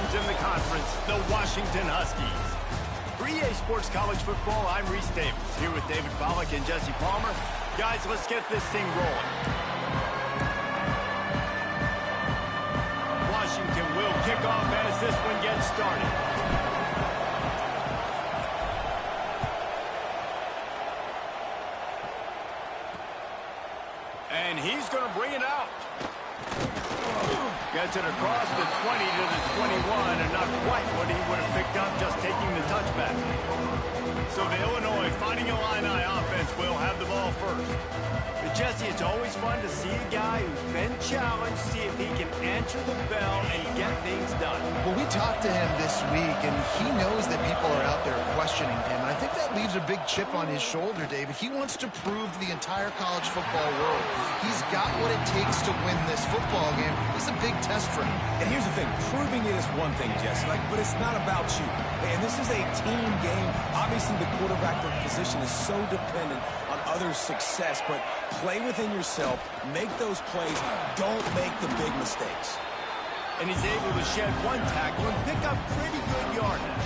champions in the conference, the Washington Huskies. For EA Sports College Football, I'm Reese Davis, here with David Pollack and Jesse Palmer. Guys, let's get this thing rolling. Washington will kick off as this one gets started. And he's going to bring it out. Gets it across the 20 to the 21, and not quite what he would have picked up just taking the touchback. So the Illinois Fighting Illini offense will have the ball first. But Jesse, it's always fun to see a guy who's been challenged, see if he can answer the bell and get things done. Well, we talked to him this week, and he knows that people are out there questioning him. And I think that leaves a big chip on his shoulder, David. He wants to prove to the entire college football world he's got what it takes to win this football game. This is a big test for him. And here's the thing, proving it is one thing, Jesse, but it's not about you. And this is a team game. Obviously, the quarterback position is so dependent on others' success, but play within yourself, make those plays, don't make the big mistakes. And he's able to shed one tackle and pick up pretty good yardage.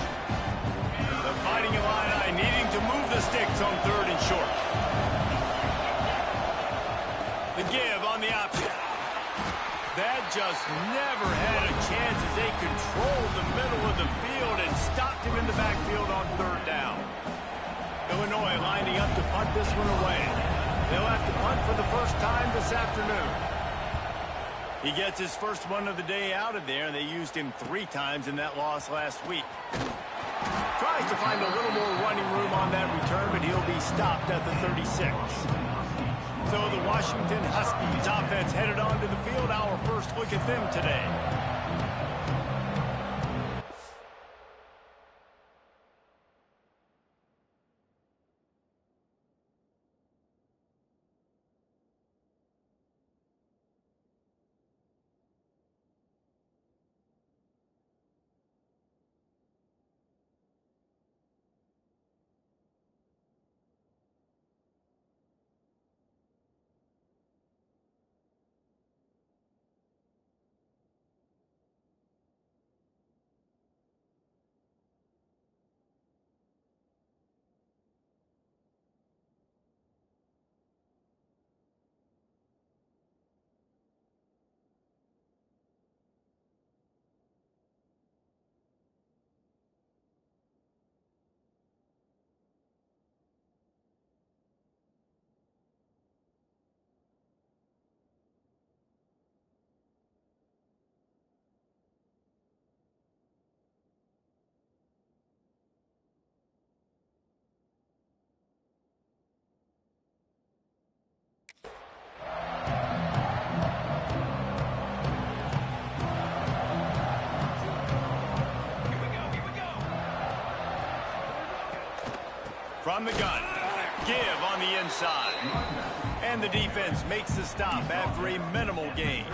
The Fighting Illini needing to move the sticks on 3rd and short. The give on the option. That just never had a chance as they controlled the middle of the field and stopped him in the backfield on 3rd down. Illinois lining up to punt this one away. They'll have to punt for the first time this afternoon. He gets his first one of the day out of there, and they used him 3 times in that loss last week. Tries to find a little more running room on that return, but he'll be stopped at the 36. So the Washington Huskies offense headed onto the field. Our first look at them today. From the gun, give on the inside. And the defense makes the stop after a minimal gain.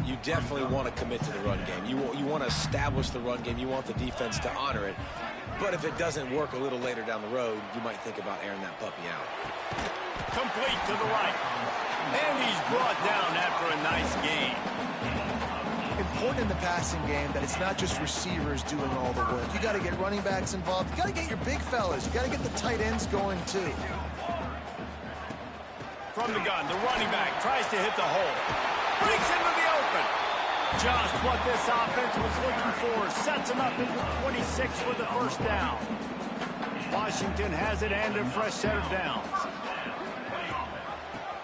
You definitely want to commit to the run game. You want to establish the run game. You want the defense to honor it. But if it doesn't work a little later down the road, you might think about airing that puppy out. Complete to the right. And he's brought down after a nice gain. Important in the passing game that it's not just receivers doing all the work. You got to get running backs involved. You got to get your big fellas. You got to get the tight ends going too. From the gun, the running back tries to hit the hole. Breaks into the open. Just what this offense was looking for. Sets him up into 26 for the first down. Washington has it and a fresh set of downs.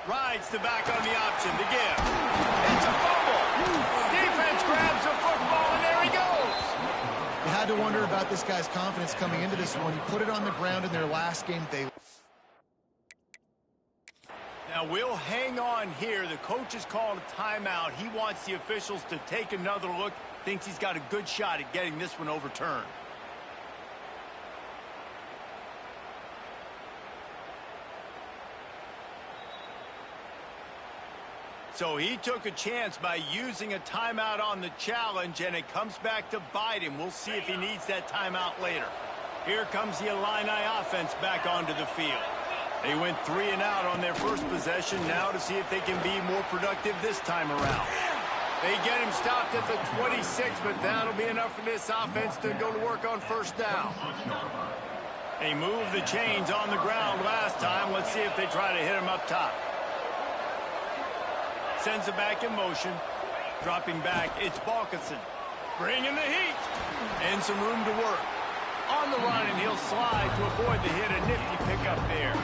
Rides the back on the option. The give. It's a fumble. Defense grabs the football, and there he goes. You had to wonder about this guy's confidence coming into this one. He put it on the ground in their last game. Now we'll hang on here. The coach has called a timeout. He wants the officials to take another look. Thinks he's got a good shot at getting this one overturned. So he took a chance by using a timeout on the challenge, and it comes back to bite him. We'll see if he needs that timeout later. Here comes the Illini offense back onto the field. They went 3 and out on their first possession, now to see if they can be more productive this time around. They get him stopped at the 26, but that'll be enough for this offense to go to work on first down. They moved the chains on the ground last time. Let's see if they try to hit him up top. Sends it back in motion. Dropping back, it's Balkinson. Bringing the heat. And some room to work. On the run, and he'll slide to avoid the hit. A nifty pickup there.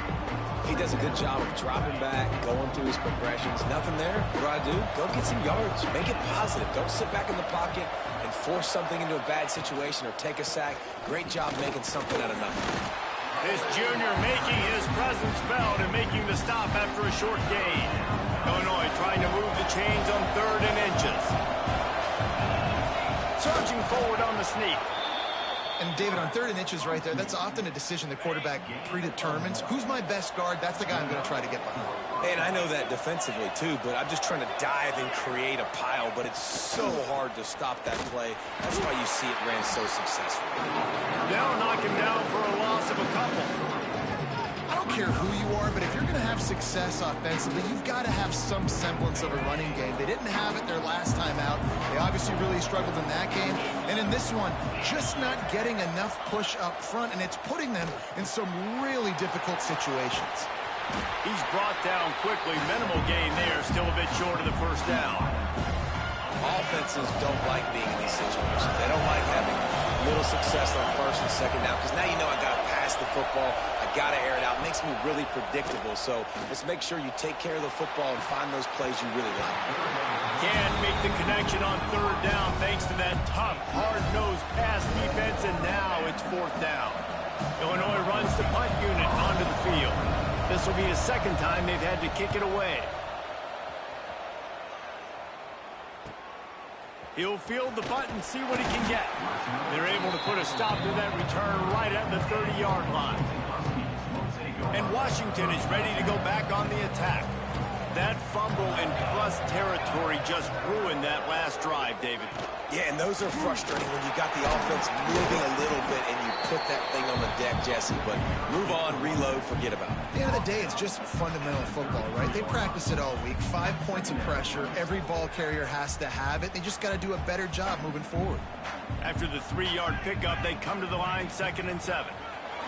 He does a good job of dropping back, going through his progressions. Nothing there. What do? Go get some yards. Make it positive. Don't sit back in the pocket and force something into a bad situation or take a sack. Great job making something out of nothing. This junior making his presence felt and making the stop after a short gain. Illinois trying to move the chains on 3rd and inches. Surging forward on the sneak. And David, on 3rd and inches right there, that's often a decision the quarterback predetermines. Who's my best guard? That's the guy I'm going to try to get behind. And I know that defensively, too, but I'm just trying to dive and create a pile, but it's so hard to stop that play. That's why you see it ran so successfully. They'll knock him down for a loss of a couple. I don't care who you are, but if you're going to have success offensively, you've got to have some semblance of a running game. They didn't have it their last time out. They obviously really struggled in that game. And in this one, just not getting enough push up front, and it's putting them in some really difficult situations. He's brought down quickly. Minimal gain there, still a bit short of the first down. Offenses don't like being in these situations. They don't like having little success on 1st and 2nd down, because now you know I got to pass the football. I got to air it out. It makes me really predictable. So let's make sure you take care of the football and find those plays you really like. Can't make the connection on 3rd down thanks to that tough, hard-nosed pass defense, and now it's 4th down. Illinois runs the punt unit onto the field. This will be his 2nd time they've had to kick it away. He'll field the punt and see what he can get. They're able to put a stop to that return right at the 30-yard line. And Washington is ready to go back on the attack. That fumble in plus territory just ruined that last drive, David. Yeah, and those are frustrating when you got the offense moving a little bit and you put that thing on the deck, Jesse. But move on, reload, forget about it. At the end of the day, it's just fundamental football, right? They practice it all week. 5 points of pressure. Every ball carrier has to have it. They just got to do a better job moving forward. After the 3-yard pickup, they come to the line 2nd and 7.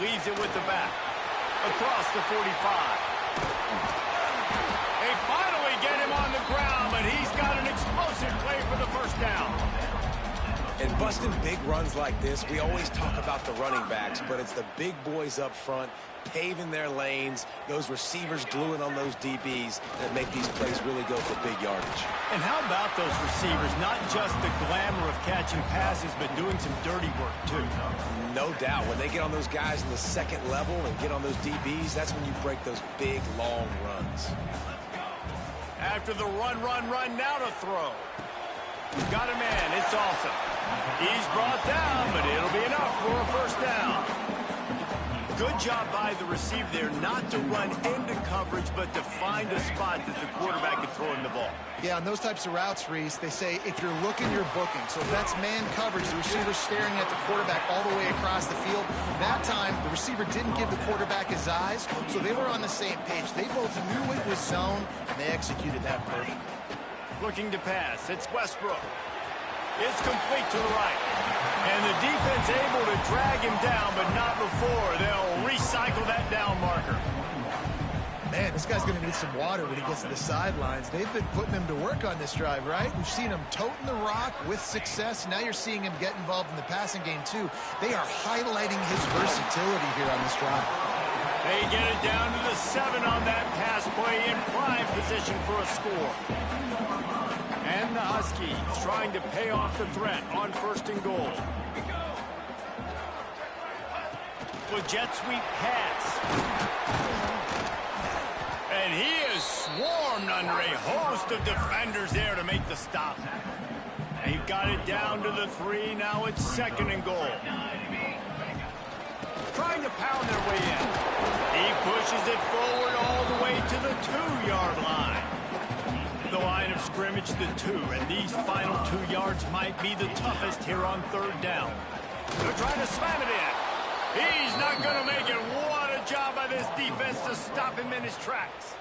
Leaves it with the back. Across the 45. They finally get him on the ground, but he's got an explosive play for the first down. And busting big runs like this, we always talk about the running backs, but it's the big boys up front, paving their lanes, those receivers gluing on those DBs that make these plays really go for big yardage. And how about those receivers? Not just the glamour of catching passes, but doing some dirty work, too. No doubt. When they get on those guys in the 2nd level and get on those DBs, that's when you break those big, long runs. After the run, now to throw. Got a man. It's awesome. He's brought down, but it'll be enough for a first down. Good job by the receiver there not to run into coverage, but to find a spot that the quarterback can throw him the ball. Yeah, on those types of routes, Reese, they say if you're looking, you're booking. So if that's man coverage, the receiver's staring at the quarterback all the way across the field. That time, the receiver didn't give the quarterback his eyes, so they were on the same page. They both knew it was zone, and they executed that perfectly. Looking to pass. It's Westbrook. It's complete to the right. And the defense able to drag him down, but not before. They'll recycle that down marker. Man, this guy's going to need some water when he gets to the sidelines. They've been putting him to work on this drive, right? We've seen him toting the rock with success. Now you're seeing him get involved in the passing game, too. They are highlighting his versatility here on this drive. They get it down to the 7 on that pass play in prime position for a score. And the Huskies trying to pay off the threat on 1st and goal. With jet sweep pass. And he is swarmed under a host of defenders there to make the stop. They've got it down to the 3. Now it's 2nd and goal. Trying to pound their way in. He pushes it forward all the way to the 2-yard line. The line of scrimmage, the 2, and these final 2 yards might be the toughest here on 3rd down. They're trying to slam it in. He's not going to make it. What a job by this defense to stop him in his tracks.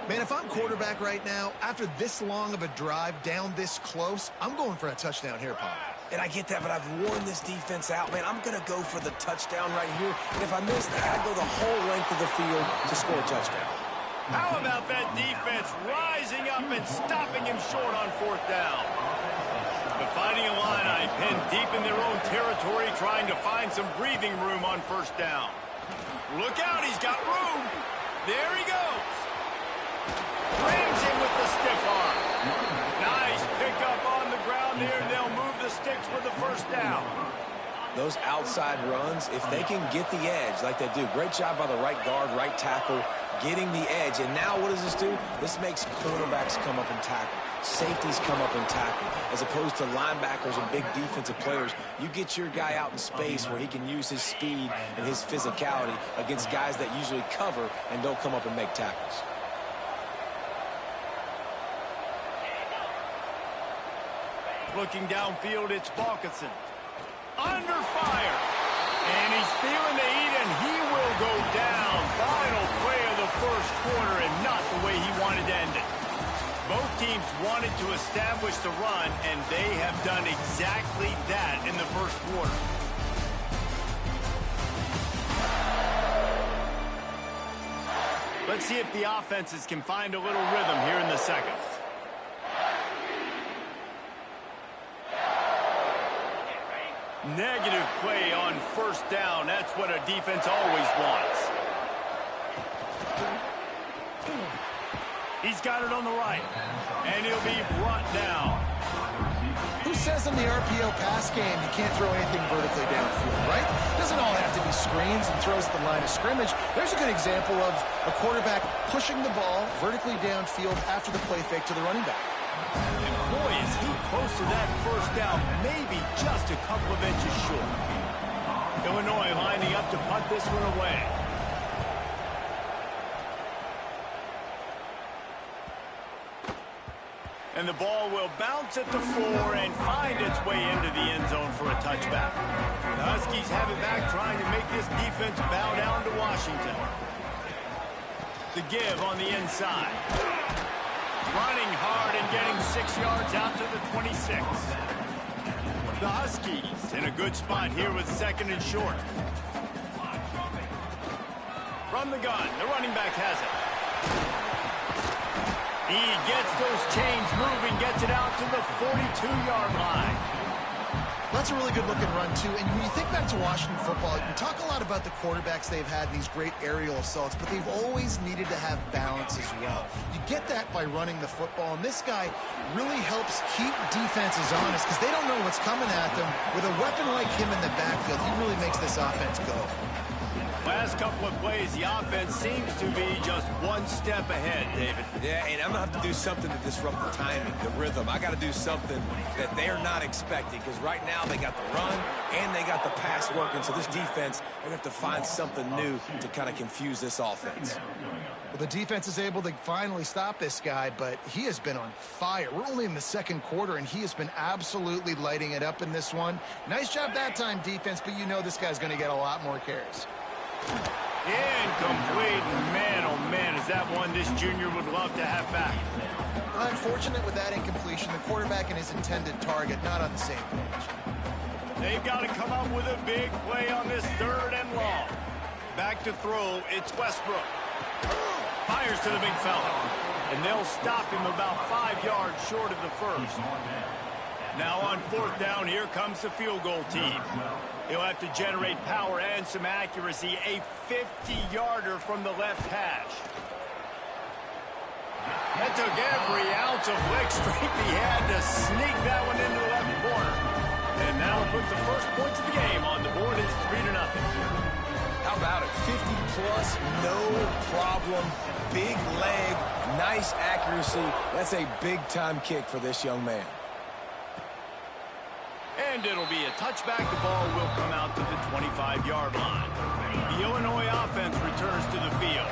Man, if I'm quarterback right now, after this long of a drive down this close, I'm going for a touchdown here, Paul. And I get that, but I've worn this defense out, man. I'm going to go for the touchdown right here. And if I miss that, I go the whole length of the field to score a touchdown. How about that defense rising up and stopping him short on 4th down? The Fighting Illini pinned deep in their own territory, trying to find some breathing room on 1st down. Look out, he's got room. There he goes. Rams him with the stiff arm. Nice pickup on the ground there. They'll move the sticks with the 1st down. Those outside runs, if they can get the edge like they do, great job by the right guard, right tackle, getting the edge. And now what does this do? This makes quarterbacks come up and tackle. Safeties come up and tackle. As opposed to linebackers and big defensive players, you get your guy out in space where he can use his speed and his physicality against guys that usually cover and don't come up and make tackles. Looking downfield, it's Balkinson. Under fire. And he's feeling the heat, and he will go down. Final play of the 1st quarter, and not the way he wanted to end it. Both teams wanted to establish the run, and they have done exactly that in the 1st quarter. Let's see if the offenses can find a little rhythm here in the 2nd. Negative play on 1st down. That's what a defense always wants. He's got it on the right, and he'll be brought down. Who says in the RPO pass game you can't throw anything vertically downfield, right? Doesn't all have to be screens and throws at the line of scrimmage. There's a good example of a quarterback pushing the ball vertically downfield after the play fake to the running back. And boy, is he close to that 1st down, maybe just a couple of inches short. Illinois lining up to punt this one away. And the ball will bounce at the 4 and find its way into the end zone for a touchback. The Huskies have it back, trying to make this defense bow down to Washington. The give on the inside. Running hard and getting 6 yards out to the 26. The Huskies in a good spot here with 2nd and short. From the gun, the running back has it. He gets those chains moving, gets it out to the 42-yard line. That's a really good-looking run, too. And when you think back to Washington football, we talk a lot about the quarterbacks they've had, these great aerial assaults, but they've always needed to have balance as well. You get that by running the football, and this guy really helps keep defenses honest because they don't know what's coming at them. With a weapon like him in the backfield, he really makes this offense go. Last couple of plays, the offense seems to be just one step ahead, David. Yeah, and I'm going to have to do something to disrupt the timing, the rhythm. I got to do something that they're not expecting because right now they got the run and they got the pass working. So this defense, they're going to have to find something new to kind of confuse this offense. Well, the defense is able to finally stop this guy, but he has been on fire. We're only in the 2nd quarter, and he has been absolutely lighting it up in this one. Nice job that time, defense, but you know this guy's going to get a lot more carries. Incomplete. Man, oh man, is that one this junior would love to have back. Unfortunate with that incompletion, the quarterback and his intended target not on the same page. They've got to come up with a big play on this 3rd and long. Back to throw, it's Westbrook. Fires to the big fella. And they'll stop him about 5 yards short of the 1st. Now on 4th down, here comes the field goal team. He'll have to generate power and some accuracy. A 50-yarder from the left hash. That took every ounce of leg strength he had to sneak that one into the left corner. And that'll put the first points of the game on the board. It's 3-0. How about it? 50-plus, no problem. Big leg, nice accuracy. That's a big-time kick for this young man. And it'll be a touchback. The ball will come out to the 25-yard line. The Illinois offense returns to the field.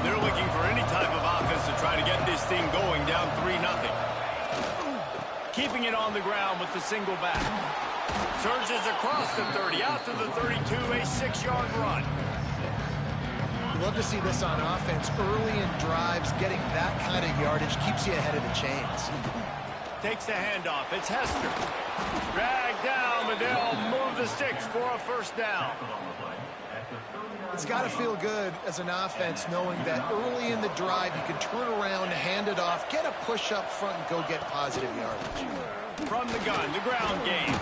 They're looking for any type of offense to try to get this thing going, down 3-0. Keeping it on the ground with the single back. Surges across the 30, out to the 32, a 6-yard run. love to see this on offense. Early in drives, getting that kind of yardage keeps you ahead of the chains. Takes the handoff. It's Hester. Dragged down, but they'll move the sticks for a first down. It's got to feel good as an offense knowing that early in the drive you can turn around, hand it off, get a push up front, and go get positive yardage. From the gun, the ground game.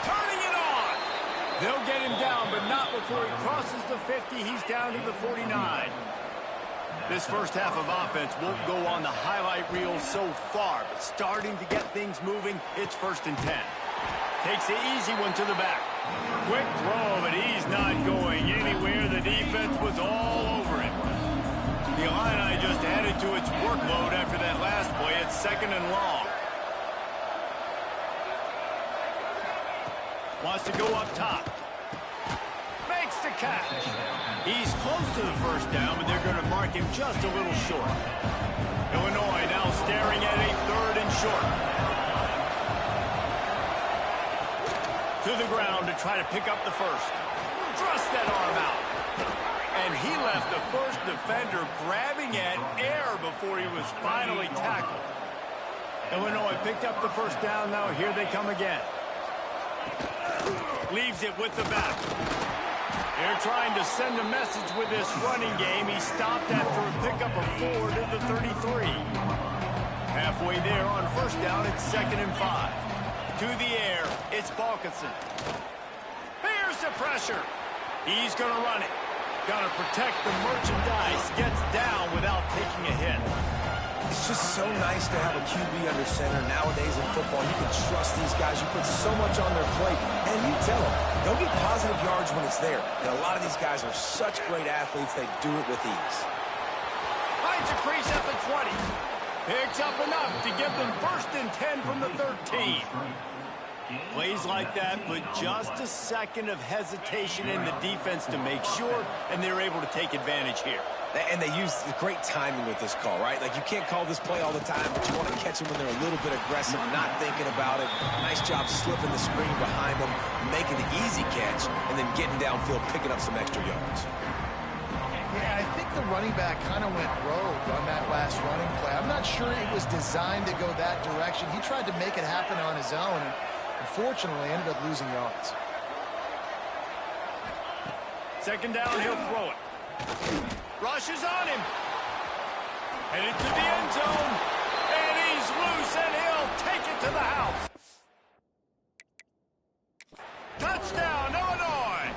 Turning it on! They'll get him down, but not before he crosses the 50. He's down to the 49. This first half of offense won't go on the highlight reel so far, but starting to get things moving, it's 1st and 10. Takes the easy one to the back. Quick throw, but he's not going anywhere. The defense was all over him. The Illini just added to its workload after that last play. It's 2nd and long. Wants to go up top. Makes the catch. He's close to the first down, but they're going to mark him just a little short. Illinois now staring at a 3rd and short. To the ground to try to pick up the first. Thrust that arm out. And he left the first defender grabbing at air before he was finally tackled. Illinois picked up the first down. Now here they come again. Leaves it with the back. They're trying to send a message with this running game. He stopped after a pickup of 4 to the 33. Halfway there on first down, it's 2nd and 5. To the air, it's Balkinson. Here's the pressure. He's going to run it. Got to protect the merchandise. Gets down without taking a hit. It's just so nice to have a QB under center. Nowadays in football, you can trust these guys. You put so much on their plate. And you tell them, go get positive yards when it's there. And a lot of these guys are such great athletes, they do it with ease. Finds a crease at the 20. Picks up enough to give them 1st and 10 from the 13. Plays like that, but just a second of hesitation in the defense to make sure, and they're able to take advantage here. And they use the great timing with this call, right? Like, you can't call this play all the time, but you want to catch them when they're a little bit aggressive, not thinking about it. Nice job slipping the screen behind them, making the easy catch, and then getting downfield, picking up some extra yards. Yeah, I think the running back kind of went rogue on that last running play. I'm not sure it was designed to go that direction. He tried to make it happen on his own, and unfortunately ended up losing yards. 2nd down, he'll throw it. Rushes on him. Headed to the end zone. And he's loose, and he'll take it to the house. Touchdown, Illinois!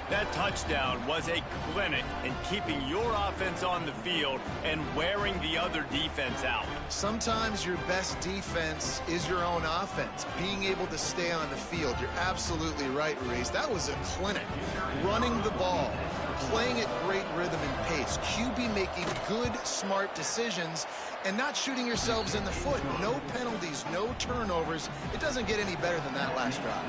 That touchdown was a clinic in keeping your offense on the field and wearing the other defense out. Sometimes your best defense is your own offense, being able to stay on the field. You're absolutely right, Reese. That was a clinic. Running the ball, playing at great rhythm and pace, QB making good, smart decisions, and not shooting yourselves in the foot. No penalties, no turnovers. It doesn't get any better than that last drive.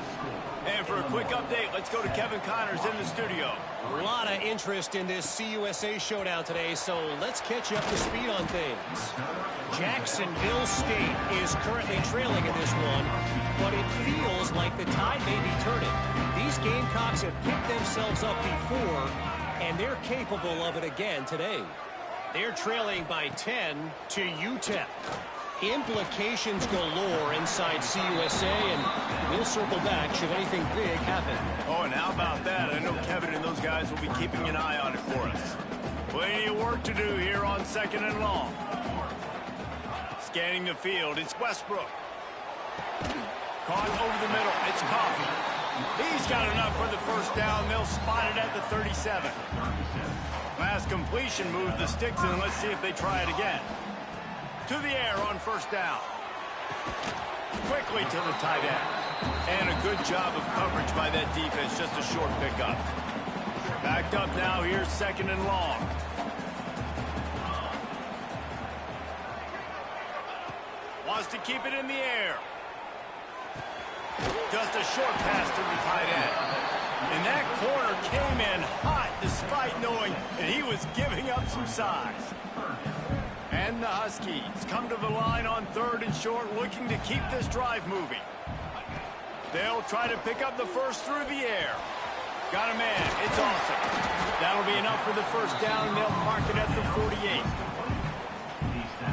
And for a quick update, let's go to Kevin Connors in the studio. A lot of interest in this CUSA showdown today, so let's catch you up to speed on things. Jacksonville State is currently trailing in this one, but it feels like the tide may be turning. These Gamecocks have picked themselves up before, and they're capable of it again today. They're trailing by 10 to UTEP. Implications galore inside CUSA, and we'll circle back should anything big happen. Oh, and how about that? I know Kevin and those guys will be keeping an eye on it for us. Plenty of work to do here on 2nd and long. Scanning the field, it's Westbrook. Caught over the middle, it's Coffee. He's got enough for the first down. They'll spot it at the 37. Last completion moved the sticks in. Let's see if they try it again. To the air on first down. Quickly to the tight end. And a good job of coverage by that defense. Just a short pickup. Backed up now. Here's 2nd and long. Wants to keep it in the air. Just a short pass to the tight end. And that corner came in hot despite knowing that he was giving up some size. And the Huskies come to the line on 3rd and short, looking to keep this drive moving. They'll try to pick up the first through the air. Got a man. It's awesome. That'll be enough for the first down, and they'll mark it at the 48.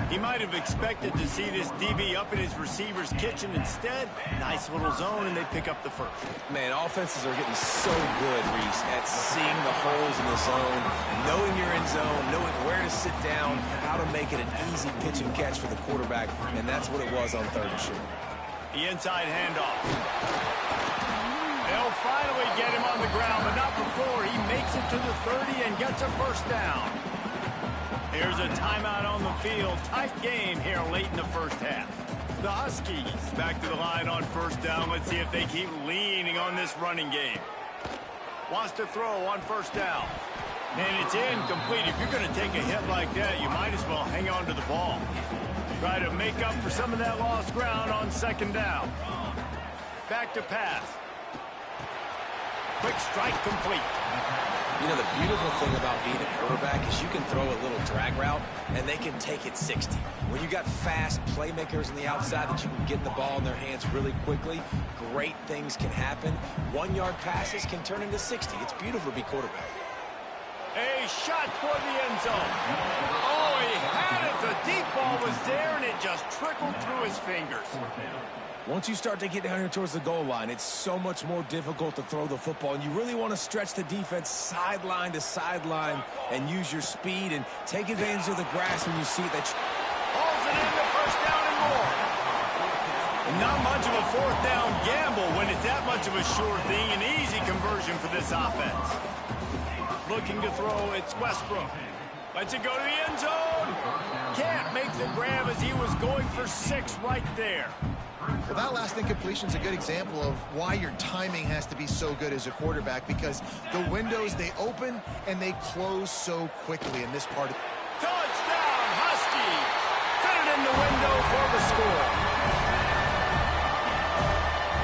He might have expected to see this DB up in his receiver's kitchen. Instead, nice little zone, and they pick up the first. Man, offenses are getting so good, Reese, at seeing the holes in the zone, knowing you're in zone, knowing where to sit down, how to make it an easy pitch and catch for the quarterback, and that's what it was on 3rd and short. The inside handoff. They'll finally get him on the ground, but not before he makes it to the 30 and gets a first down. Here's a timeout on the field. Tight game here late in the first half. The Huskies back to the line on first down. Let's see if they keep leaning on this running game. Wants to throw on first down. And it's incomplete. If you're going to take a hit like that, you might as well hang on to the ball. Try to make up for some of that lost ground on 2nd down. Back to pass. Quick strike complete. You know, the beautiful thing about being a quarterback is you can throw a little drag route, and they can take it 60. When you got fast playmakers on the outside that you can get the ball in their hands really quickly, great things can happen. 1-yard passes can turn into 60. It's beautiful to be quarterback. A shot toward the end zone. Oh, he had it. The deep ball was there, and it just trickled through his fingers. Once you start to get down here towards the goal line, it's so much more difficult to throw the football, and you really want to stretch the defense sideline to sideline and use your speed and take advantage of the grass when you see that. Hauls it in the first down and more. And not much of a 4th down gamble when it's that much of a sure thing. An easy conversion for this offense. Looking to throw, it's Westbrook. Lets it go to the end zone. Can't make the grab as he was going for 6 right there. Well, that last incompletion is a good example of why your timing has to be so good as a quarterback, because the windows, they open and they close so quickly in this part of. Touchdown, Huskies! Fit it in the window for the score.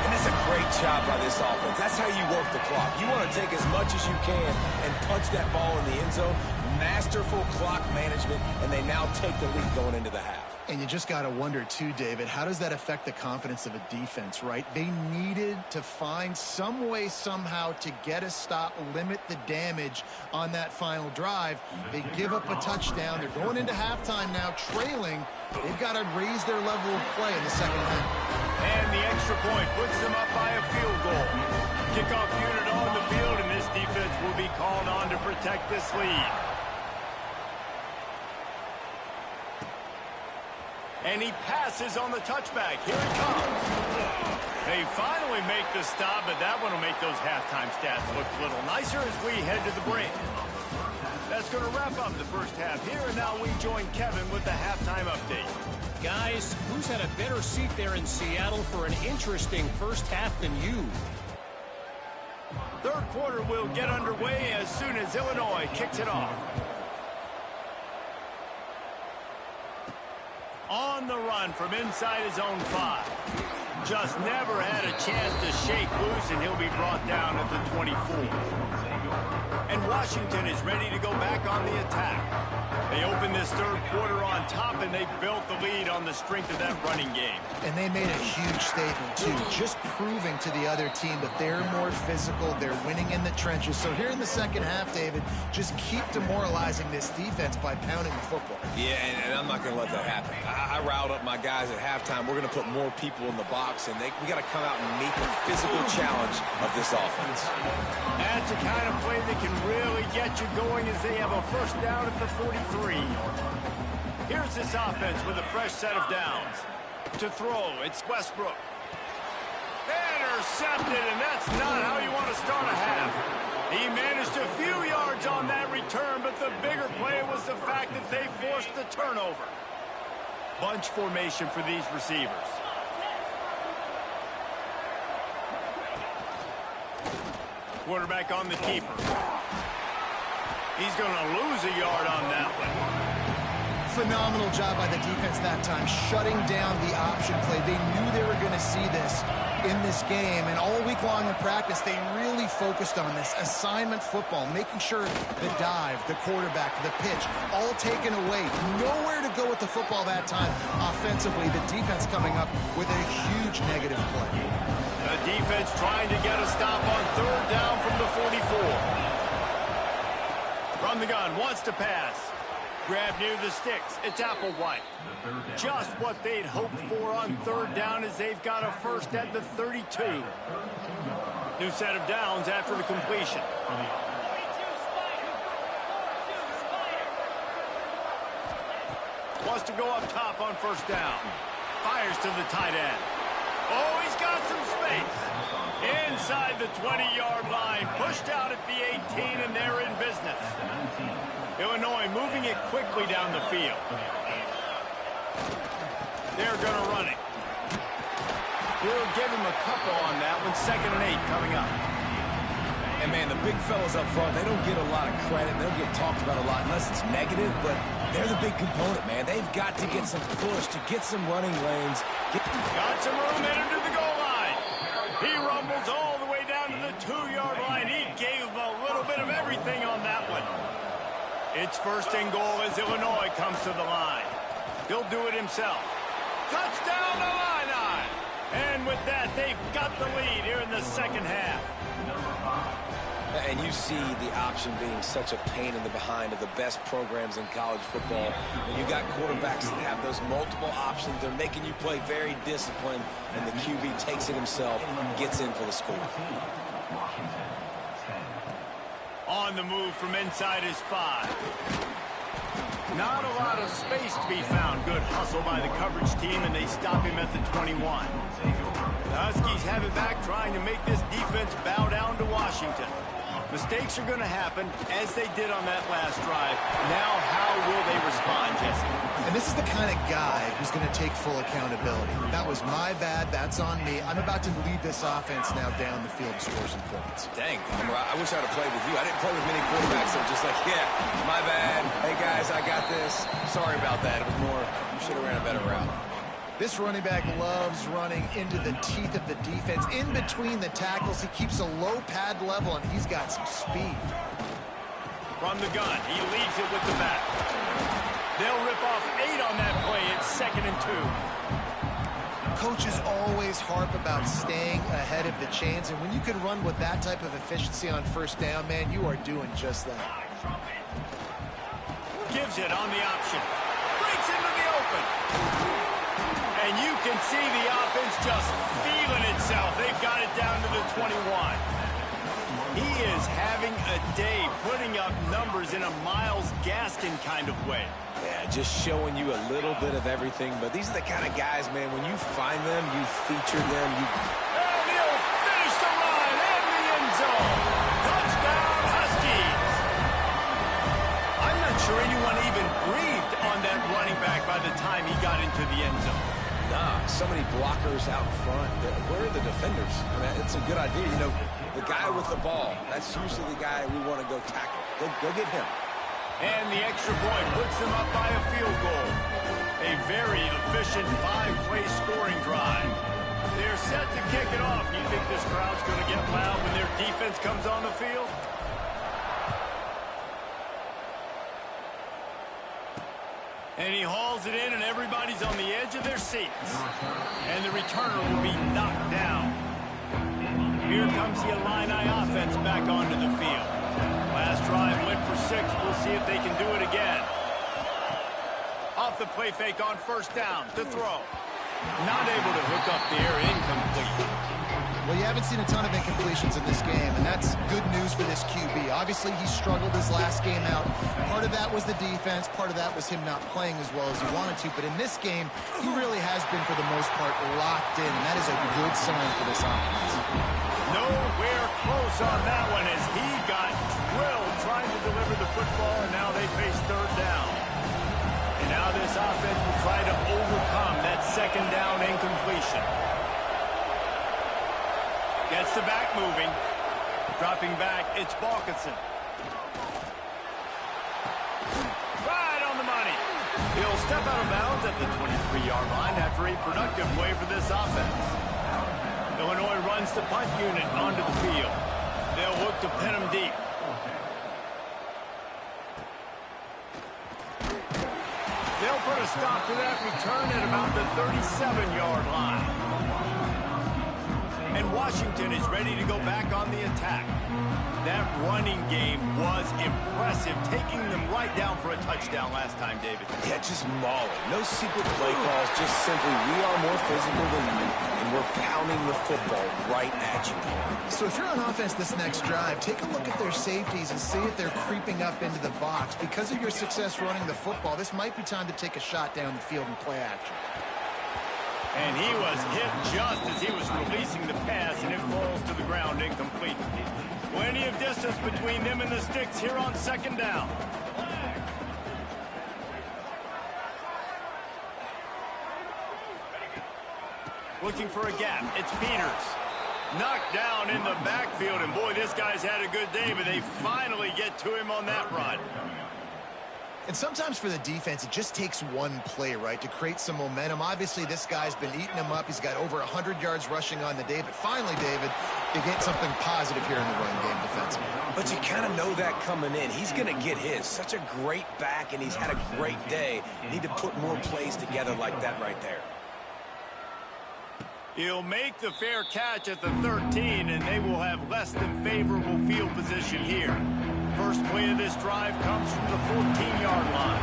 And it's a great job by this offense. That's how you work the clock. You want to take as much as you can and punch that ball in the end zone. Masterful clock management, and they now take the lead going into the half. And you just got to wonder, too, David, how does that affect the confidence of a defense, right? They needed to find some way, somehow, to get a stop, limit the damage on that final drive. They give up a touchdown. They're going into halftime now, trailing. They've got to raise their level of play in the second half. And the extra point puts them up by a field goal. Kickoff unit on the field, and this defense will be called on to protect this lead. And he passes on the touchback. Here it comes. They finally make the stop, but that one will make those halftime stats look a little nicer as we head to the break. That's going to wrap up the first half here, and now we join Kevin with the halftime update. Guys, who's had a better seat there in Seattle for an interesting first half than you? 3rd quarter will get underway as soon as Illinois kicks it off. On the run from inside his own 5. Just never had a chance to shake loose, and he'll be brought down at the 24. And Washington is ready to go back on the attack. They opened this 3rd quarter on top, and they built the lead on the strength of that running game. And they made a huge statement, too, just proving to the other team that they're more physical, they're winning in the trenches. So here in the second half, David, just keep demoralizing this defense by pounding the football. Yeah, and I'm not going to let that happen. I riled up my guys at halftime. We're going to put more people in the box, and we got to come out and meet the physical challenge of this offense. That's the kind of play that can really get you going as they have a first down at the 43. Here's this offense with a fresh set of downs. To throw, it's Westbrook. Intercepted, and that's not how you want to start a half. He managed a few yards on that return, but the bigger play was the fact that they forced the turnover. Bunch formation for these receivers. Quarterback on the keeper. He's going to lose a yard on that one. Phenomenal job by the defense that time, shutting down the option play. They knew they were going to see this in this game, and all week long in practice, they really focused on this assignment football, making sure the dive, the quarterback, the pitch, all taken away. Nowhere to don't go with the football that time offensively. The defense coming up with a huge negative play. The defense trying to get a stop on third down from the 44. From the gun, wants to pass. Grab near the sticks. It's Applewhite. Just what they'd hoped for on third down as they've got a first at the 32. New set of downs after the completion. Wants to go up top on first down. Fires to the tight end. Oh, he's got some space. Inside the 20-yard line. Pushed out at the 18, and they're in business. Illinois moving it quickly down the field. They're going to run it. We'll give him a couple on that one. 2nd and 8 coming up. And, man, the big fellas up front, they don't get a lot of credit. They don't get talked about a lot unless it's negative, but they're the big component, man. They've got to get some push, to get some running lanes. Got some room headed to the goal line. He rumbles all the way down to the 2-yard line. He gave him a little bit of everything on that one. It's 1st and goal as Illinois comes to the line. He'll do it himself. Touchdown, Illini! And with that, they've got the lead here in the second half. And you see the option being such a pain in the behind of the best programs in college football. When you got quarterbacks that have those multiple options, they're making you play very disciplined, and the QB takes it himself, gets in for the score. On the move from inside his 5. Not a lot of space to be found. Good hustle by the coverage team, and they stop him at the 21. The Huskies have it back, trying to make this defense bow down to Washington. Mistakes are going to happen, as they did on that last drive. Now, how will they respond, Jesse? And this is the kind of guy who's going to take full accountability. That was my bad. That's on me. I'm about to lead this offense now down the field, score some points. Dang, I wish I'd have played with you. I didn't play with many quarterbacks that were just like, yeah, my bad. Hey, guys, I got this. Sorry about that. It was more, you should have ran a better route. This running back loves running into the teeth of the defense. In between the tackles, he keeps a low pad level, and he's got some speed. From the gun, he leaves it with the back. They'll rip off 8 on that play. It's 2nd and 2. Coaches always harp about staying ahead of the chains, and when you can run with that type of efficiency on first down, man, you are doing just that. Gives it on the option. Breaks into the open. And you can see the offense just feeling itself. They've got it down to the 21. He is having a day, putting up numbers in a Myles Gaskin kind of way. Yeah, just showing you a little bit of everything. But these are the kind of guys, man, when you find them, you feature them. And he'll finish the run in the end zone. Touchdown, Huskies. I'm not sure anyone even breathed on that running back by the time he got into the end zone. Nah, so many blockers out front. Where are the defenders? I mean, it's a good idea. You know, the guy with the ball, that's usually the guy we want to go tackle. Go get him. And the extra point puts them up by a field goal. A very efficient 5-play scoring drive. They're set to kick it off. You think this crowd's going to get loud when their defense comes on the field? And he hauls it in, and everybody's on the edge of their seats. And the returner will be knocked down. Here comes the Illini offense back onto the field. Last drive went for 6. We'll see if they can do it again. Off the play fake on first down to throw. Not able to hook up there, incomplete. Well, you haven't seen a ton of incompletions in this game, and that's good news for this QB. Obviously, he struggled his last game out. Part of that was the defense. Part of that was him not playing as well as he wanted to. But in this game, he really has been, for the most part, locked in, and that is a good sign for this offense. Nowhere close on that one as he got drilled trying to deliver the football, and now they face third down. And now this offense will try to overcome that second down incompletion. Gets the back moving. Dropping back, it's Balkinson. Right on the money. He'll step out of bounds at the 23-yard line after a productive play for this offense. Illinois runs the punt unit onto the field. They'll look to pin him deep. They'll put a a stop to that return at about the 37-yard line. And Washington is ready to go back on the attack. That running game was impressive, taking them right down for a touchdown last time, David. Yeah, just mauling. No secret play calls, just simply we are more physical than you, and we're pounding the football right at you. So if you're on offense this next drive, take a look at their safeties and see if they're creeping up into the box. Because of your success running the football, this might be time to take a shot down the field and play action. And he was hit just as he was releasing the pass, and it falls to the ground incomplete. Plenty of distance between them and the sticks here on second down. Looking for a gap. It's Peters. Knocked down in the backfield, and boy, this guy's had a good day, but they finally get to him on that run. And sometimes for the defense, it just takes one play, right, to create some momentum. Obviously, this guy's been eating him up. He's got over 100 yards rushing on the day. But finally, David, you get something positive here in the run game defensively. But you kind of know that coming in. He's going to get his. Such a great back, and he's had a great day. You need to put more plays together like that right there. He'll make the fair catch at the 13, and they will have less than favorable field position here. First play of this drive comes from the 14-yard line.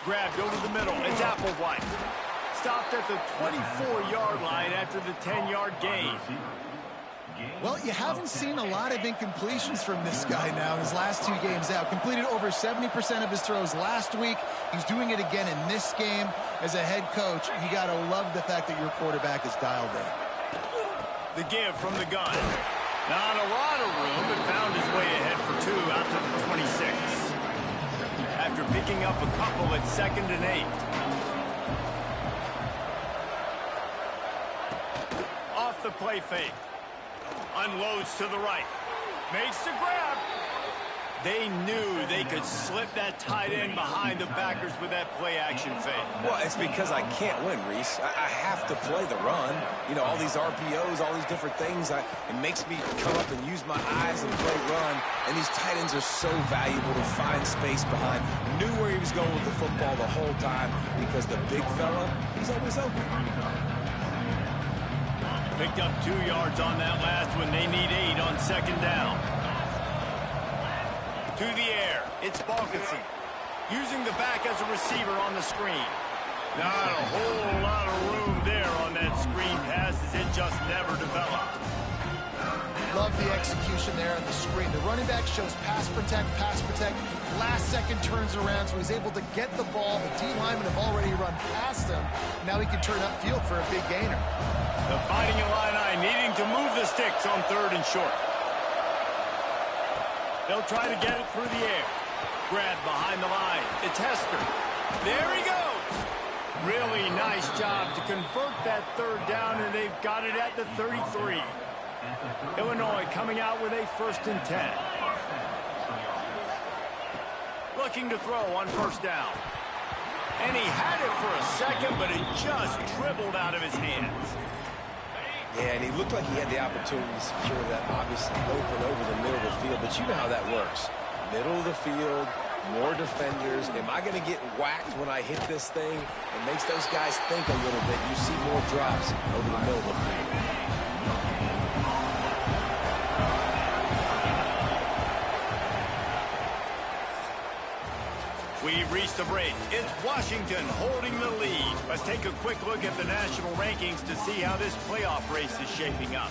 Grabbed over the middle. It's Applewhite. Stopped at the 24-yard line after the 10-yard gain. Well, you haven't seen a lot of incompletions from this guy now in his last two games out. Completed over 70% of his throws last week. He's doing it again in this game. As a head coach, you got to love the fact that your quarterback is dialed in. The give from the gun. Not a lot of room, but found his way ahead for two out to the 26. After picking up a couple at 2nd and 8. Off the play fake. Unloads to the right. Makes the grab. They knew they could slip that tight end behind the backers with that play action fake. Well, it's because I can't win, Reese. I have to play the run. You know, all these RPOs, all these different things. It makes me come up and use my eyes and play run. And these tight ends are so valuable to find space behind. Knew where he was going with the football the whole time because the big fella, he's always open. Picked up 2 yards on that last one. They need 8 on second down. To the air. It's Balkinson. Using the back as a receiver on the screen. Not a whole lot of room there on that screen pass as it just never developed. Love the execution there on the screen. The running back shows pass protect. Last second turns around, so he's able to get the ball. The D-linemen have already run past him. Now he can turn upfield for a big gainer. The Fighting Illini needing to move the sticks on 3rd and short. They'll try to get it through the air. Grab behind the line. It's Hester. There he goes. Really nice job to convert that 3rd down, and they've got it at the 33. Illinois coming out with a 1st and 10. Looking to throw on 1st down. And he had it for a second, but it just dribbled out of his hands. Yeah, and he looked like he had the opportunity to secure that, obviously open over the middle of the field, but you know how that works. Middle of the field, more defenders. Am I going to get whacked when I hit this thing? It makes those guys think a little bit. You see more drops over the middle of the field. We've reached the break. It's Washington holding the lead. Let's take a quick look at the national rankings to see how this playoff race is shaping up.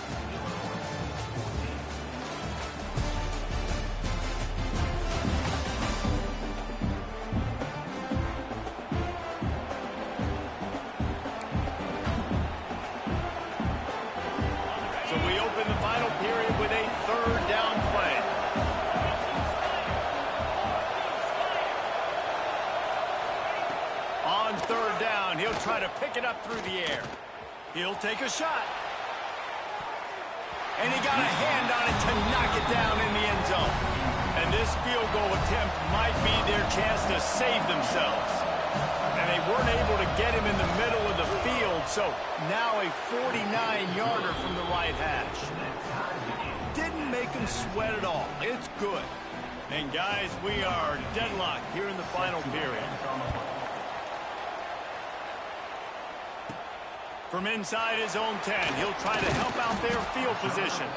So we open the final period with a 3rd down play. On 3rd down, he'll try to pick it up through the air. He'll take a shot. And he got a hand on it to knock it down in the end zone. And this field goal attempt might be their chance to save themselves. And they weren't able to get him in the middle of the field, so now a 49-yarder from the right hash. Didn't make him sweat at all. It's good. And guys, we are deadlocked here in the final period. From inside his own 10, he'll try to help out their field position.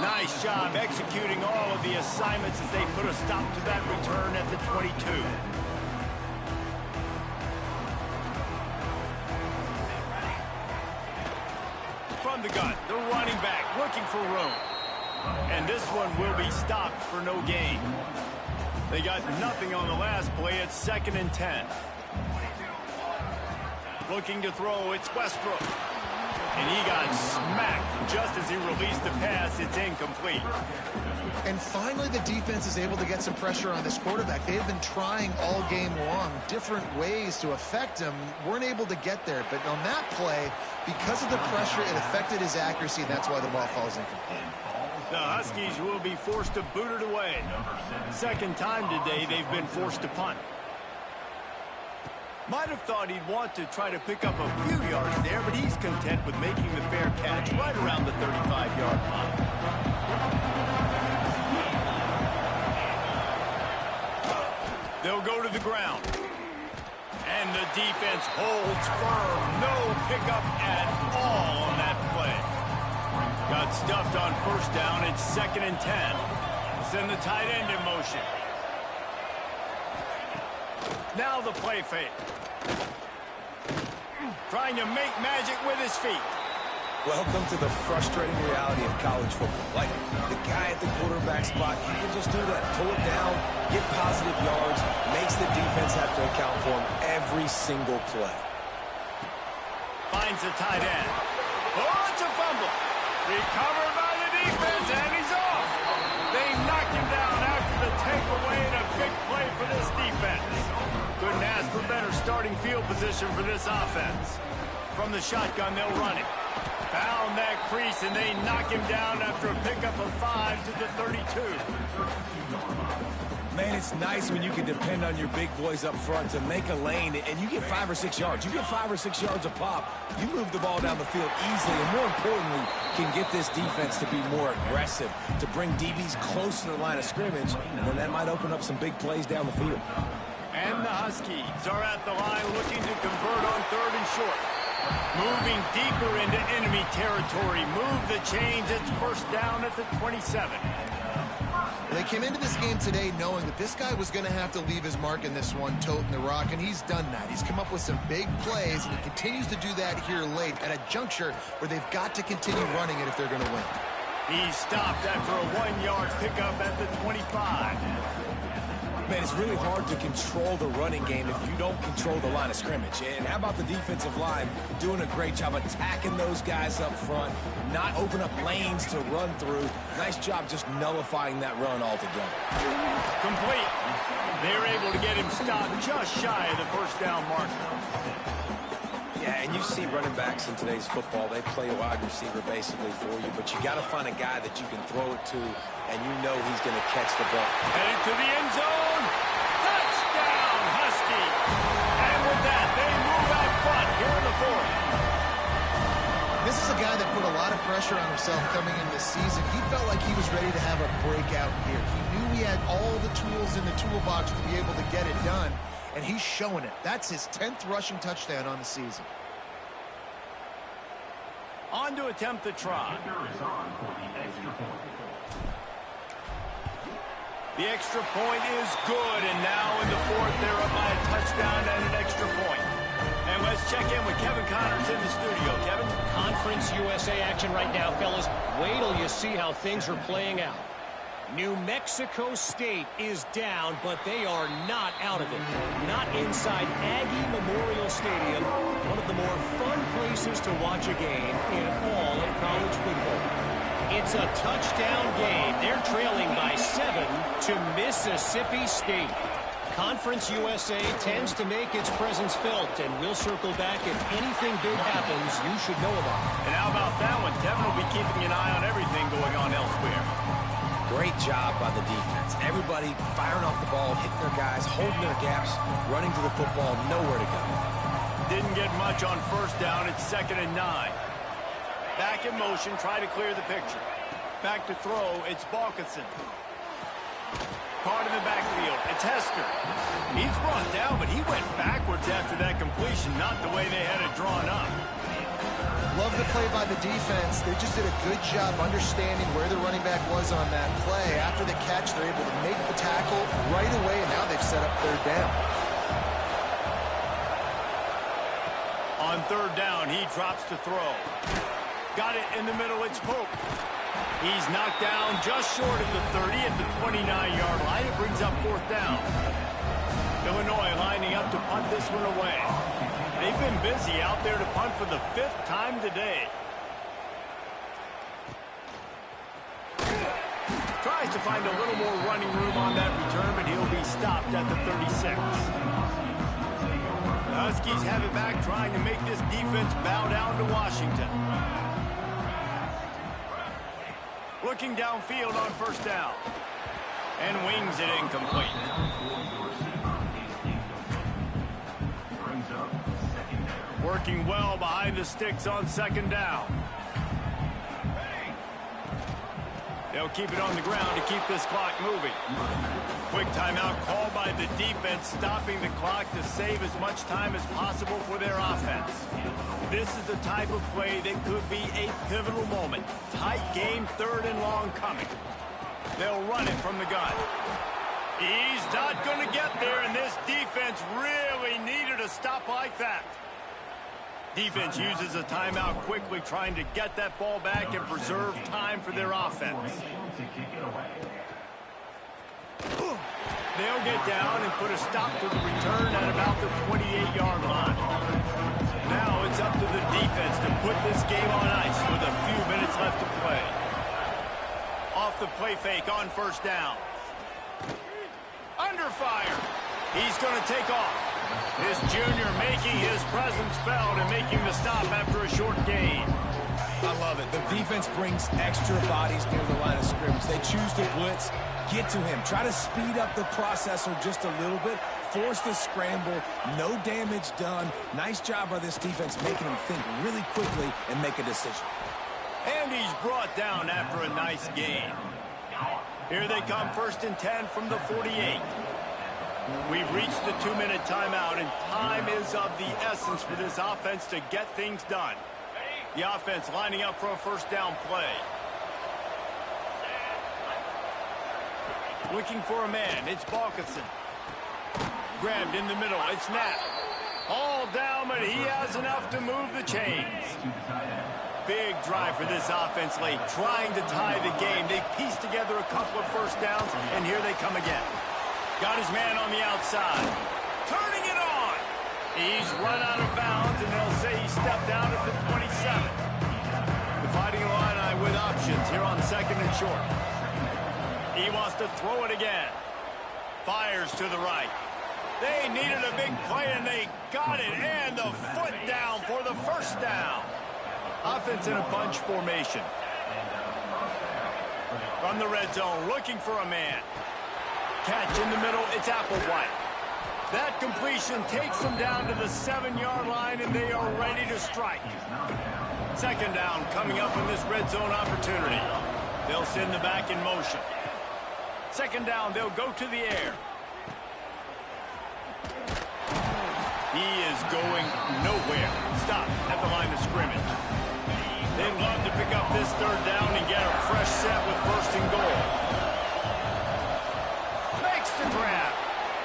Nice job executing all of the assignments as they put a stop to that return at the 22. From the gun, the running back looking for room. And this one will be stopped for no gain. They got nothing on the last play. It's 2nd and 10. Looking to throw, it's Westbrook. And he got smacked just as he released the pass. It's incomplete. And finally, the defense is able to get some pressure on this quarterback. They've been trying all game long different ways to affect him. Weren't able to get there. But on that play, because of the pressure, it affected his accuracy, and that's why the ball falls incomplete. The Huskies will be forced to boot it away. Second time today they've been forced to punt. Might have thought he'd want to try to pick up a few yards there, but he's content with making the fair catch right around the 35-yard line. They'll go to the ground. And the defense holds firm. No pickup at all on that play. Got stuffed on first down. It's 2nd and 10. Send the tight end in motion. Now the play fake. Trying to make magic with his feet. Welcome to the frustrating reality of college football. Like, the guy at the quarterback spot, he can just do that. Pull it down, get positive yards, makes the defense have to account for him every single play. Finds the tight end. Oh, it's a fumble. Recovered by the defense, and he's off. They knocked him down after the takeaway, and a big play for this defense. Couldn't ask for better starting field position for this offense. From the shotgun, they'll run it. Found that crease, and they knock him down after a pickup of 5 to the 32. Man, it's nice when you can depend on your big boys up front to make a lane, and you get 5 or 6 yards. You get 5 or 6 yards a pop. You move the ball down the field easily, and more importantly, can get this defense to be more aggressive, to bring DBs close to the line of scrimmage, and that might open up some big plays down the field. And the Huskies are at the line looking to convert on 3rd and short. Moving deeper into enemy territory. Move the chains. It's first down at the 27. They came into this game today knowing that this guy was going to have to leave his mark in this one, toting the rock, and he's done that. He's come up with some big plays, and he continues to do that here late at a juncture where they've got to continue running it if they're going to win. He stopped after a 1-yard pickup at the 25. Man, it's really hard to control the running game if you don't control the line of scrimmage. And how about the defensive line doing a great job attacking those guys up front, not open up lanes to run through. Nice job just nullifying that run altogether. Complete. They're able to get him stopped just shy of the first down marker. Yeah, and you see running backs in today's football, they play a wide receiver basically for you, but you got to find a guy that you can throw it to, and you know he's going to catch the ball. Headed to the end zone. Touchdown, Husky. And with that, they move out front here in the 4th. This is a guy that put a lot of pressure on himself coming into this season. He felt like he was ready to have a breakout year. He knew he had all the tools in the toolbox to be able to get it done, and he's showing it. That's his 10th rushing touchdown on the season. On to attempt the try. The extra point is good, and now in the 4th, they're up by a touchdown and an extra point. And let's check in with Kevin Connors in the studio. Kevin? Conference USA action right now, fellas. Wait till you see how things are playing out. New Mexico State is down, but they are not out of it. Not inside Aggie Memorial Stadium, one of the more fun places to watch a game in all of college football. It's a touchdown game. They're trailing by 7 to Mississippi State. Conference USA tends to make its presence felt, and we'll circle back if anything big happens you should know about. And how about that one? Kevin will be keeping an eye on everything going on elsewhere. Great job by the defense. Everybody firing off the ball, hitting their guys, holding their gaps, running to the football, nowhere to go. Didn't get much on first down. It's 2nd and 9. Back in motion, try to clear the picture. Back to throw, it's Balkinson. caught in the backfield. It's Hester. He's brought down, but he went backwards after that completion, not the way they had it drawn up. Love the play by the defense. They just did a good job understanding where the running back was on that play. After the catch, they're able to make the tackle right away, and now they've set up third down. On third down, he drops to throw. Got it in the middle, it's Pope. He's knocked down just short of the 30 at the 29-yard line. It brings up fourth down. Illinois lining up to punt this one away. They've been busy out there to punt for the 5th time today. Tries to find a little more running room on that return, but he'll be stopped at the 36. The Huskies have it back, trying to make this defense bow down to Washington. Looking downfield on first down. And wings it incomplete. Working well behind the sticks on second down. They'll keep it on the ground to keep this clock moving. Quick timeout called by the defense, stopping the clock to save as much time as possible for their offense. This is the type of play that could be a pivotal moment. Tight game, third and long coming. They'll run it from the gun. He's not going to get there, and this defense really needed a stop like that. Defense uses a timeout quickly, trying to get that ball back and preserve time for their offense. They'll get down and put a stop to the return at about the 28-yard line. Now it's up to the defense to put this game on ice with a few minutes left to play. Off the play fake on first down. Under fire. He's going to take off. This junior making his presence felt and making the stop after a short gain. I love it. The defense brings extra bodies near the line of scrimmage. They choose to blitz, get to him, try to speed up the processor just a little bit, force the scramble, no damage done. Nice job by this defense making him think really quickly and make a decision. And he's brought down after a nice gain. Here they come, 1st and 10 from the 48. We've reached the 2-minute timeout, and time is of the essence for this offense to get things done. The offense lining up for a first down play. Looking for a man, it's Balkinson. Grabbed in the middle, it's Knapp. All down, but he has enough to move the chains. Big drive for this offense late, trying to tie the game. They pieced together a couple of first downs, and here they come again. Got his man on the outside. Turning it on. He's run out of bounds, and they'll say he stepped out at the 27. The Fighting Illini with options here on 2nd and short. He wants to throw it again. Fires to the right. They needed a big play, and they got it. And the foot down for the first down. Offense in a bunch formation. From the red zone, looking for a man. Catch in the middle, it's Applewhite. That completion takes them down to the 7-yard line, and they are ready to strike. Second down coming up in this red zone opportunity. They'll send the back in motion. Second down, they'll go to the air. He is going nowhere. Stop at the line of scrimmage. They'd love to pick up this third down and get a fresh set with 1st and goal. The grab.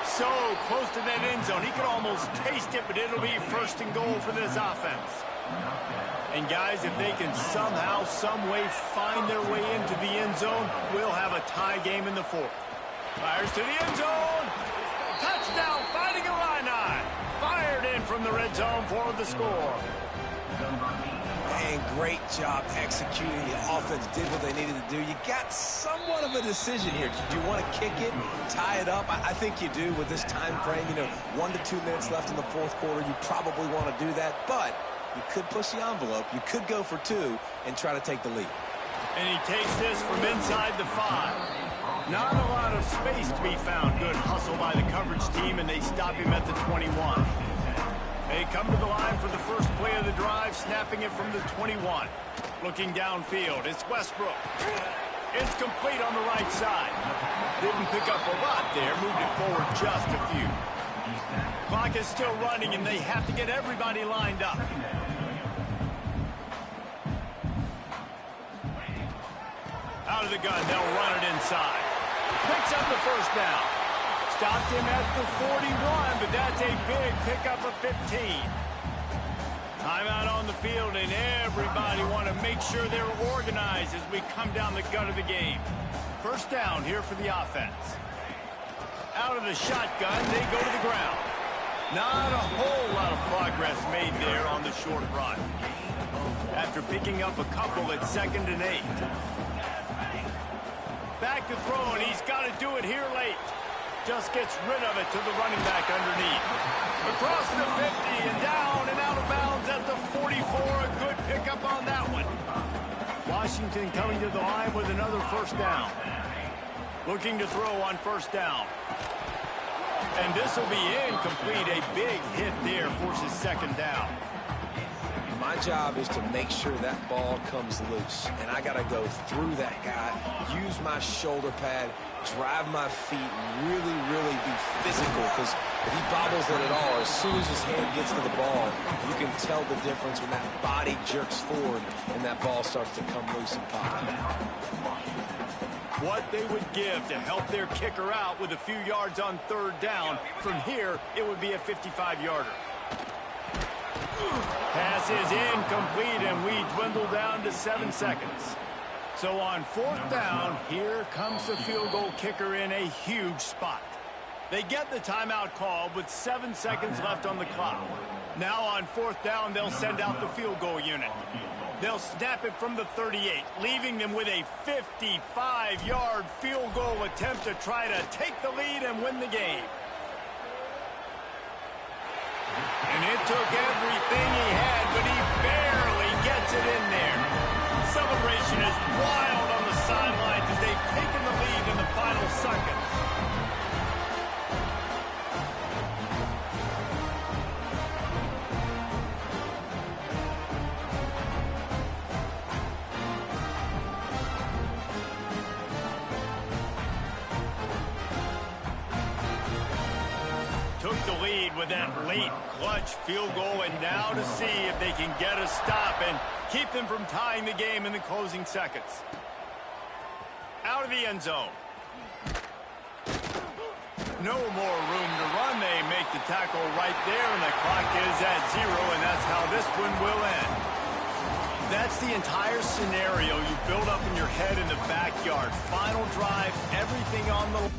So close to that end zone. He could almost taste it, but it'll be 1st and goal for this offense. And guys, if they can somehow, some way find their way into the end zone, we'll have a tie game in the 4th. Fires to the end zone. Touchdown, Fighting Illini. Fired in from the red zone for the score. And great job executing. The offense did what they needed to do. You got somewhat of a decision here. Do you want to kick it, tie it up? I think you do with this time frame. 1 to 2 minutes left in the 4th quarter. You probably want to do that, but you could push the envelope. You could go for 2 and try to take the lead. And he takes this from inside the 5. Not a lot of space to be found. Good hustle by the coverage team, and they stop him at the 21. They come to the line for the first play of the drive, snapping it from the 21. Looking downfield, it's Westbrook. It's complete on the right side. Didn't pick up a lot there. Moved it forward just a few. Clock is still running, and they have to get everybody lined up. Out of the gun, they'll run it inside. Picks up the first down. Stopped him at the 41, but that's a big pickup of 15. Timeout on the field, and everybody want to make sure they're organized as we come down the gut of the game. First down here for the offense. Out of the shotgun, they go to the ground. Not a whole lot of progress made there on the short run. After picking up a couple at 2nd and 8. Back to throw, and he's got to do it here late. Just gets rid of it to the running back underneath. Across the 50 and down and out of bounds at the 44. A good pickup on that one. Washington coming to the line with another first down. Looking to throw on first down. And this will be incomplete. A big hit there forces 2nd down. My job is to make sure that ball comes loose, and I got to go through that guy, use my shoulder pad, drive my feet, and really, really be physical, because if he bobbles it at all, as soon as his hand gets to the ball, you can tell the difference when that body jerks forward and that ball starts to come loose and pop. What they would give to help their kicker out with a few yards on 3rd down. From here, it would be a 55-yarder. Pass is incomplete, and we dwindle down to 7 seconds. So on 4th down, here comes the field goal kicker in a huge spot. They get the timeout called with 7 seconds left on the clock. Now on 4th down, they'll send out the field goal unit. They'll snap it from the 38, leaving them with a 55-yard field goal attempt to try to take the lead and win the game. And it took everything he had, but he barely gets it in there. Celebration is wild on the sidelines as they've taken the lead in the final seconds. Took the lead with that late clutch field goal, and now to see if they can get a stop and keep them from tying the game in the closing seconds. Out of the end zone. No more room to run. They make the tackle right there, and the clock is at 0, and that's how this one will end. That's the entire scenario you build up in your head in the backyard. Final drive, everything on the